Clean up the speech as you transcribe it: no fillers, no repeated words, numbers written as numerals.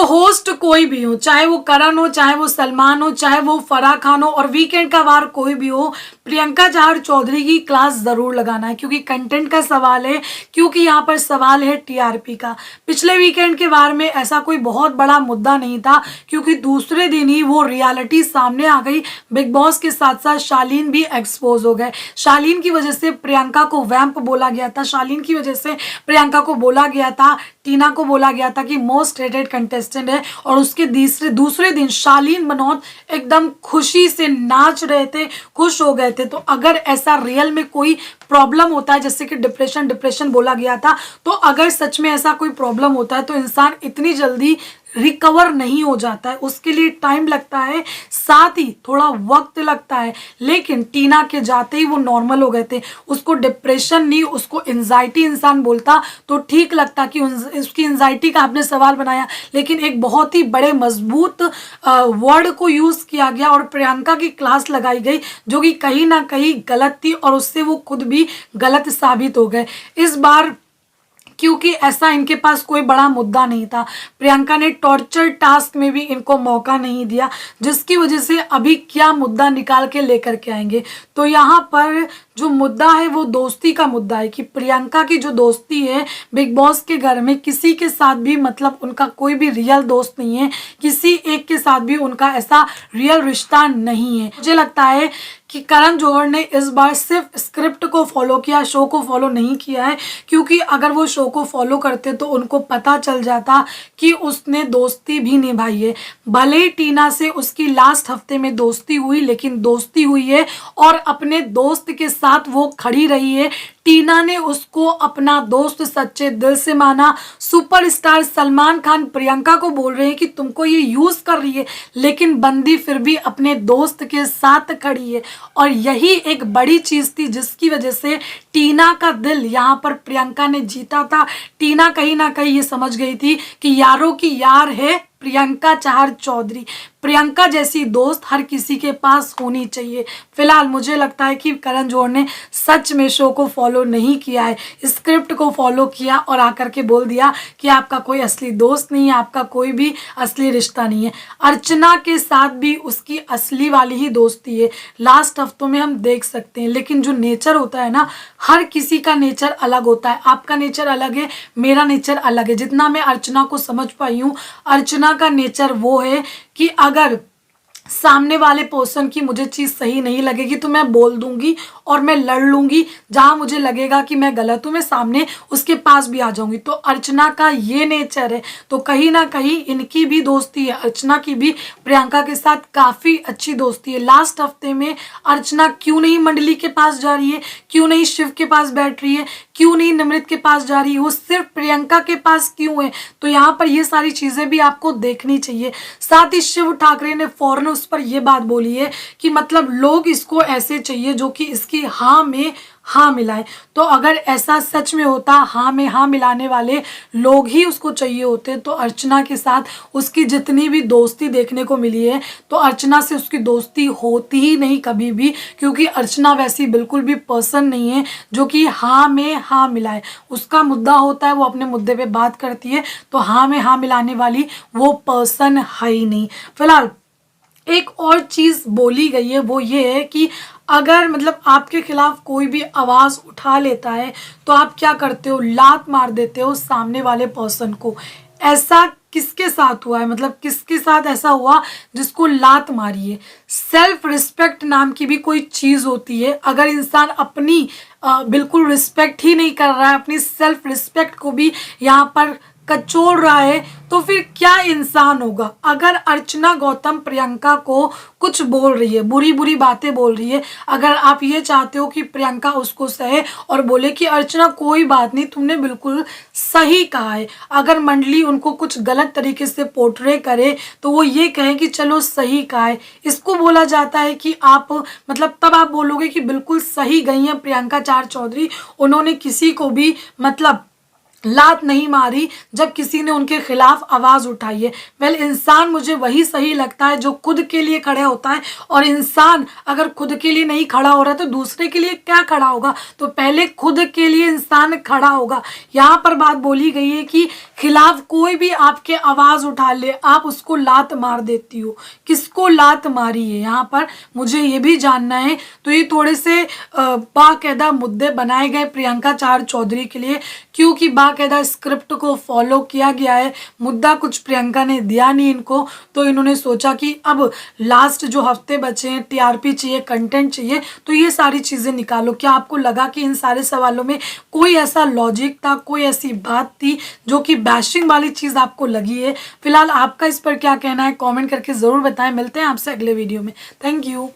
तो होस्ट कोई भी हो, चाहे वो करण हो, चाहे वो सलमान हो, चाहे वो फराह खान हो, और वीकेंड का वार कोई भी हो, प्रियंका चहर चौधरी की क्लास जरूर लगाना है, क्योंकि कंटेंट का सवाल है, क्योंकि यहाँ पर सवाल है टीआरपी का। पिछले वीकेंड के वार में ऐसा कोई बहुत बड़ा मुद्दा नहीं था, क्योंकि दूसरे दिन ही वो रियलिटी सामने आ गई। बिग बॉस के साथ साथ शालीन भी एक्सपोज हो गए। शालीन की वजह से प्रियंका को वैम्प बोला गया था, शालीन की वजह से प्रियंका को बोला गया था, टीना को बोला गया था कि मोस्ट हेटेड कंटेस्टेंट है। और उसके दूसरे दिन शालीन बनौत एकदम खुशी से नाच रहे थे, खुश हो गए थे। तो अगर ऐसा रियल में कोई प्रॉब्लम होता है, जैसे कि डिप्रेशन बोला गया था, तो अगर सच में ऐसा कोई प्रॉब्लम होता है तो इंसान इतनी जल्दी रिकवर नहीं हो जाता है, उसके लिए टाइम लगता है, साथ ही थोड़ा वक्त लगता है। लेकिन टीना के जाते ही वो नॉर्मल हो गए थे। उसको डिप्रेशन नहीं, उसको एंजाइटी इंसान बोलता तो ठीक लगता कि उसकी एंजाइटी का आपने सवाल बनाया, लेकिन एक बहुत ही बड़े मजबूत वर्ड को यूज किया गया और प्रियंका की क्लास लगाई गई, जो कि कहीं ना कहीं गलत थी और उससे वो खुद भी गलत साबित हो गए इस बार, क्योंकि ऐसा इनके पास कोई बड़ा मुद्दा नहीं था। प्रियंका ने टॉर्चर टास्क में भी इनको मौका नहीं दिया, जिसकी वजह से अभी क्या मुद्दा निकाल के लेकर के आएंगे। तो यहाँ पर जो मुद्दा है वो दोस्ती का मुद्दा है, कि प्रियंका की जो दोस्ती है बिग बॉस के घर में किसी के साथ भी, मतलब उनका कोई भी रियल दोस्त नहीं है, किसी एक के साथ भी उनका ऐसा रियल रिश्ता नहीं है। मुझे लगता है कि करण जौहर ने इस बार सिर्फ स्क्रिप्ट को फॉलो किया, शो को फॉलो नहीं किया है, क्योंकि अगर वो शो को फॉलो करते तो उनको पता चल जाता कि उसने दोस्ती भी निभाई है। भले ही टीना से उसकी लास्ट हफ्ते में दोस्ती हुई, लेकिन दोस्ती हुई है और अपने दोस्त के साथ वो खड़ी रही है। टीना ने उसको अपना दोस्त सच्चे दिल से माना। सुपरस्टार सलमान खान प्रियंका को बोल रहे हैं कि तुमको ये यूज कर रही है, लेकिन बंदी फिर भी अपने दोस्त के साथ खड़ी है। और यही एक बड़ी चीज थी जिसकी वजह से टीना का दिल यहाँ पर प्रियंका ने जीता था। टीना कहीं ना कहीं ये समझ गई थी कि यारों की यार है प्रियंका चहर चौधरी। प्रियंका जैसी दोस्त हर किसी के पास होनी चाहिए। फिलहाल मुझे लगता है कि करण जौहर ने सच में शो को फॉलो नहीं किया है, स्क्रिप्ट को फॉलो किया और आकर के बोल दिया कि आपका कोई असली दोस्त नहीं है, आपका कोई भी असली रिश्ता नहीं है। अर्चना के साथ भी उसकी असली वाली ही दोस्ती है, लास्ट हफ्तों में हम देख सकते हैं। लेकिन जो नेचर होता है ना, हर किसी का नेचर अलग होता है। आपका नेचर अलग है, मेरा नेचर अलग है। जितना मैं अर्चना को समझ पाई हूँ, अर्चना का नेचर वो है कि अगर सामने वाले पर्सन की मुझे चीज सही नहीं लगेगी तो मैं बोल दूंगी और मैं लड़ लूंगी। जहां मुझे लगेगा कि मैं गलत हूं, मैं सामने उसके पास भी आ जाऊंगी। तो अर्चना का ये नेचर है। तो कहीं ना कहीं इनकी भी दोस्ती है, अर्चना की भी प्रियंका के साथ काफी अच्छी दोस्ती है। लास्ट हफ्ते में अर्चना क्यों नहीं मंडली के पास जा रही है, क्यों नहीं शिव के पास बैठ रही है, क्यों नहीं निमृत के पास जा रही है, वो सिर्फ प्रियंका के पास क्यों है? तो यहाँ पर ये सारी चीजें भी आपको देखनी चाहिए। साथ ही शिव ठाकरे ने फौरन उस पर यह बात बोली है कि मतलब लोग इसको ऐसे चाहिए जो कि इसकी हाँ में हाँ मिलाए। तो अगर ऐसा सच में होता, हाँ में हाँ मिलाने वाले लोग ही उसको चाहिए होते, तो अर्चना के साथ उसकी जितनी भी दोस्ती देखने को मिली है, तो अर्चना से उसकी दोस्ती होती ही नहीं कभी भी, क्योंकि अर्चना वैसी बिल्कुल भी पर्सन नहीं है जो कि हाँ में हाँ मिलाए। उसका मुद्दा होता है, वो अपने मुद्दे पे बात करती है, तो हाँ में हाँ मिलाने वाली वो पर्सन है ही नहीं। फिलहाल एक और चीज बोली गई है, वो ये है कि अगर मतलब आपके खिलाफ कोई भी आवाज उठा लेता है तो आप क्या करते हो, लात मार देते हो सामने वाले पर्सन को। ऐसा किसके साथ हुआ है, मतलब किसके साथ ऐसा हुआ जिसको लात मारी है? सेल्फ रिस्पेक्ट नाम की भी कोई चीज होती है। अगर इंसान अपनी बिल्कुल रिस्पेक्ट ही नहीं कर रहा है, अपनी सेल्फ रिस्पेक्ट को भी यहाँ पर कचोड़ रहा है, तो फिर क्या इंसान होगा? अगर अर्चना गौतम प्रियंका को कुछ बोल रही है, बुरी बुरी बातें बोल रही है, अगर आप ये चाहते हो कि प्रियंका उसको सहे और बोले कि अर्चना कोई बात नहीं, तुमने बिल्कुल सही कहा है, अगर मंडली उनको कुछ गलत तरीके से पोर्ट्रे करे तो वो ये कहें कि चलो सही कहा है, इसको बोला जाता है कि आप मतलब तब आप बोलोगे कि बिल्कुल सही गई हैं प्रियंका चहर चौधरी, उन्होंने किसी को भी मतलब लात नहीं मारी जब किसी ने उनके खिलाफ आवाज उठाई है। वेल, इंसान मुझे वही सही लगता है जो खुद के लिए खड़ा होता है, और इंसान अगर खुद के लिए नहीं खड़ा हो रहा तो दूसरे के लिए क्या खड़ा होगा? तो पहले खुद के लिए इंसान खड़ा होगा। यहाँ पर बात बोली गई है कि खिलाफ कोई भी आपके आवाज उठा ले, आप उसको लात मार देती हो। किसको लात मारी है यहाँ पर, मुझे ये भी जानना है। तो ये थोड़े से बाकायदा मुद्दे बनाए गए प्रियंका चाहर चौधरी के लिए, क्योंकि बाकायदा स्क्रिप्ट को फॉलो किया गया है। मुद्दा कुछ प्रियंका ने दिया नहीं इनको, तो इन्होंने सोचा कि अब लास्ट जो हफ्ते बचे हैं, टीआरपी चाहिए, कंटेंट चाहिए, तो ये सारी चीज़ें निकालो। क्या आपको लगा कि इन सारे सवालों में कोई ऐसा लॉजिक था, कोई ऐसी बात थी जो कि बैशिंग वाली चीज़ आपको लगी है? फिलहाल आपका इस पर क्या कहना है, कमेंट करके ज़रूर बताएं। मिलते हैं आपसे अगले वीडियो में। Thank you.